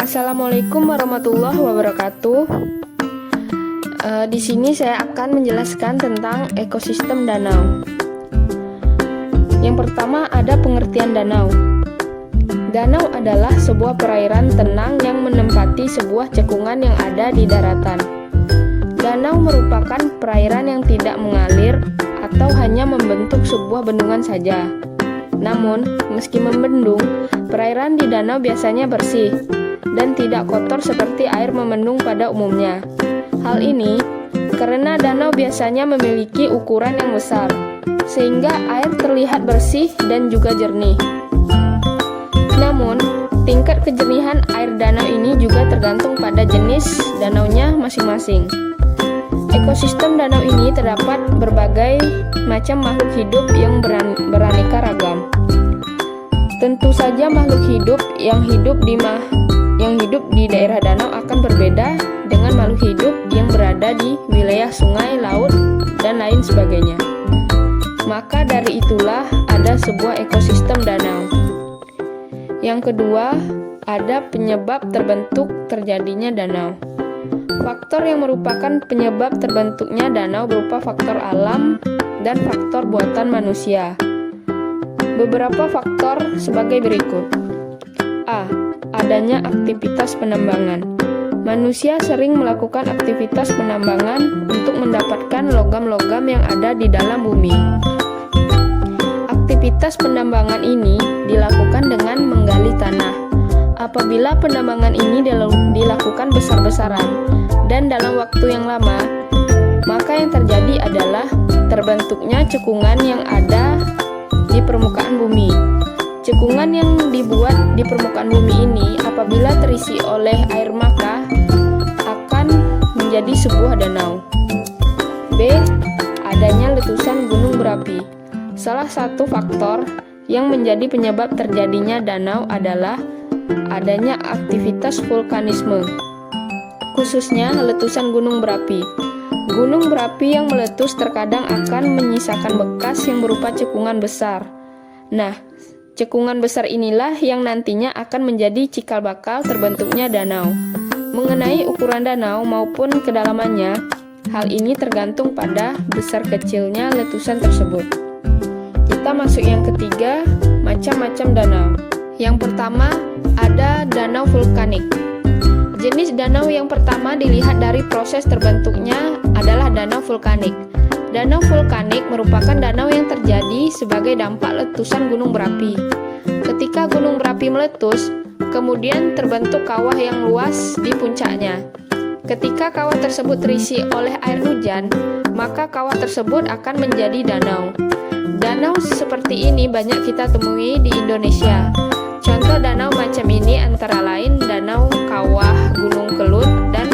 Assalamualaikum warahmatullahi wabarakatuh. Di sini saya akan menjelaskan tentang ekosistem danau. Yang pertama ada pengertian danau. Danau adalah sebuah perairan tenang yang menempati sebuah cekungan yang ada di daratan. Danau merupakan perairan yang tidak mengalir atau hanya membentuk sebuah bendungan saja. Namun, meski membendung, perairan di danau biasanya bersih dan tidak kotor seperti air membendung pada umumnya. Hal ini karena danau biasanya memiliki ukuran yang besar, sehingga air terlihat bersih dan juga jernih. Namun, tingkat kejernihan air danau ini juga tergantung pada jenis danaunya masing-masing. Ekosistem danau ini terdapat berbagai macam makhluk hidup yang beraneka ragam. Tentu saja makhluk hidup yang hidup di daerah danau akan berbeda dengan makhluk hidup yang berada di wilayah sungai, laut, dan lain sebagainya. Maka dari itulah ada sebuah ekosistem danau. Yang kedua, ada penyebab terbentuk terjadinya danau. Faktor yang merupakan penyebab terbentuknya danau berupa faktor alam dan faktor buatan manusia. Beberapa faktor sebagai berikut. A. Adanya aktivitas penambangan. Manusia sering melakukan aktivitas penambangan untuk mendapatkan logam-logam yang ada di dalam bumi. Aktivitas penambangan ini dilakukan dengan menggali tanah. Apabila penambangan ini dilakukan besar-besaran dan dalam waktu yang lama, maka yang terjadi adalah terbentuknya cekungan yang ada di permukaan bumi. Cekungan yang dibuat di permukaan bumi ini apabila terisi oleh air maka akan menjadi sebuah danau. B. Adanya letusan gunung berapi. Salah satu faktor yang menjadi penyebab terjadinya danau adalah adanya aktivitas vulkanisme, khususnya letusan gunung berapi. Gunung berapi yang meletus terkadang akan menyisakan bekas yang berupa cekungan besar. Nah, cekungan besar inilah yang nantinya akan menjadi cikal bakal terbentuknya danau. Mengenai ukuran danau maupun kedalamannya, hal ini tergantung pada besar kecilnya letusan tersebut. Kita masuk yang ketiga, macam-macam danau. Yang pertama, ada danau vulkanik. Jenis danau yang pertama dilihat dari proses terbentuknya adalah danau vulkanik. Danau vulkanik merupakan danau yang terjadi sebagai dampak letusan gunung berapi. Ketika gunung berapi meletus, kemudian terbentuk kawah yang luas di puncaknya. Ketika kawah tersebut terisi oleh air hujan, maka kawah tersebut akan menjadi danau. Danau seperti ini banyak kita temui di Indonesia. Contoh danau macam ini antara lain Danau Kawah, Gunung Kelut, dan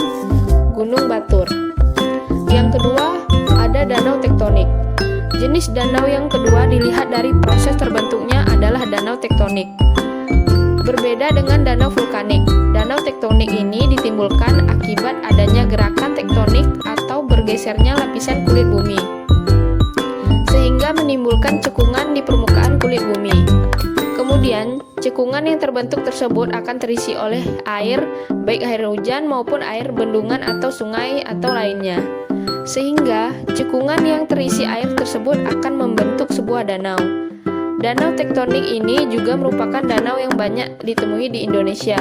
Gunung Batur. Yang kedua, ada danau tektonik. Jenis danau yang kedua dilihat dari proses terbentuknya adalah danau tektonik. Berbeda dengan danau vulkanik, danau tektonik ini ditimbulkan akibat adanya gerakan tektonik atau bergesernya lapisan kulit bumi, sehingga menimbulkan cekungan di permukaan kulit bumi. Kemudian, cekungan yang terbentuk tersebut akan terisi oleh air, baik air hujan maupun air bendungan atau sungai atau lainnya. Sehingga, cekungan yang terisi air tersebut akan membentuk sebuah danau. Danau tektonik ini juga merupakan danau yang banyak ditemui di Indonesia.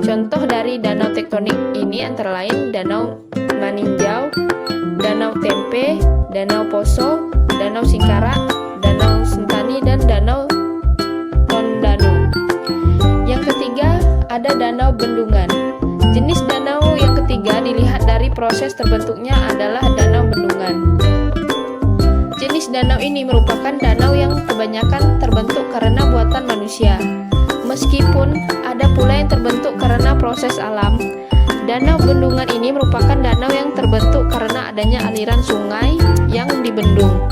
Contoh dari danau tektonik ini antara lain Danau Maninjau, Danau Tempe, Danau Poso, Danau Singkarak, Danau Sentani, dan Danau Tondano. Yang ketiga, ada danau bendungan. Jenis danau yang ketiga dilihat dari proses terbentuknya adalah danau bendungan. Jenis danau ini merupakan danau yang kebanyakan terbentuk karena buatan manusia. Meskipun ada pula yang terbentuk karena proses alam, danau bendungan ini merupakan danau yang terbentuk karena adanya aliran sungai yang dibendung.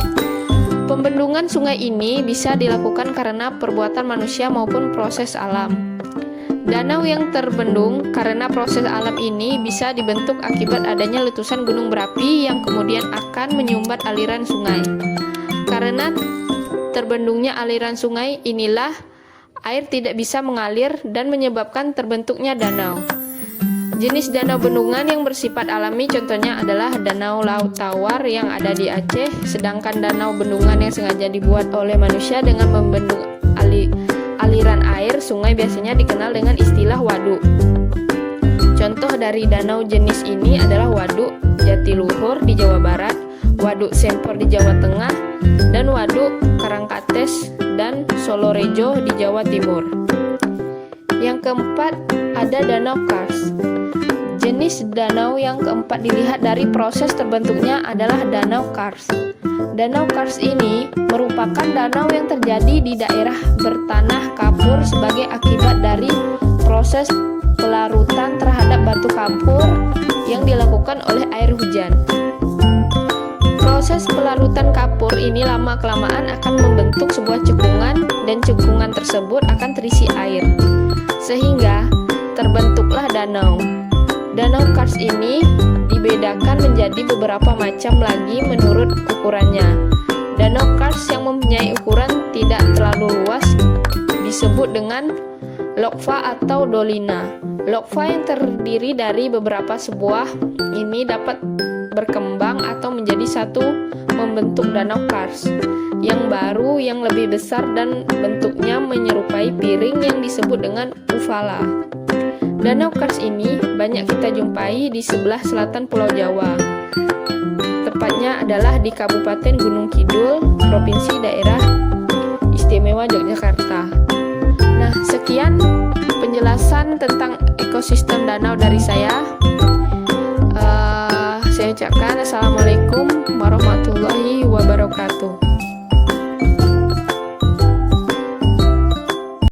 Pembendungan sungai ini bisa dilakukan karena perbuatan manusia maupun proses alam. Danau yang terbendung karena proses alam ini bisa dibentuk akibat adanya letusan gunung berapi yang kemudian akan menyumbat aliran sungai. Karena terbendungnya aliran sungai inilah air tidak bisa mengalir dan menyebabkan terbentuknya danau. Jenis danau bendungan yang bersifat alami contohnya adalah Danau Laut Tawar yang ada di Aceh, sedangkan danau bendungan yang sengaja dibuat oleh manusia dengan membendung aliran air sungai biasanya dikenal dengan istilah waduk. Contoh dari danau jenis ini adalah Waduk Jatiluhur di Jawa Barat, Waduk Sempor di Jawa Tengah, dan Waduk Karangkates dan Solorejo di Jawa Timur. Yang keempat ada Danau Kars. Jenis danau yang keempat dilihat dari proses terbentuknya adalah Danau Kars. Danau Kars ini merupakan danau yang terjadi di daerah bertanah kapur sebagai akibat dari proses pelarutan terhadap batu kapur yang dilakukan oleh air hujan. Proses pelarutan kapur ini lama-kelamaan akan membentuk sebuah cekungan dan cekungan tersebut akan terisi air, sehingga terbentuklah danau. Danau Kars ini dibedakan menjadi beberapa macam lagi menurut ukurannya. Danau Kars yang mempunyai ukuran tidak terlalu luas disebut dengan lokva atau dolina. Lokva yang terdiri dari beberapa sebuah ini dapat berkembang atau menjadi satu membentuk Danau Kars yang baru yang lebih besar dan bentuknya menyerupai piring yang disebut dengan uvala. Danau Kars ini banyak kita jumpai di sebelah selatan Pulau Jawa. Tepatnya adalah di Kabupaten Gunung Kidul, Provinsi Daerah Istimewa Yogyakarta. Nah, sekian penjelasan tentang ekosistem danau dari saya. Saya ucapkan Assalamualaikum warahmatullahi wabarakatuh.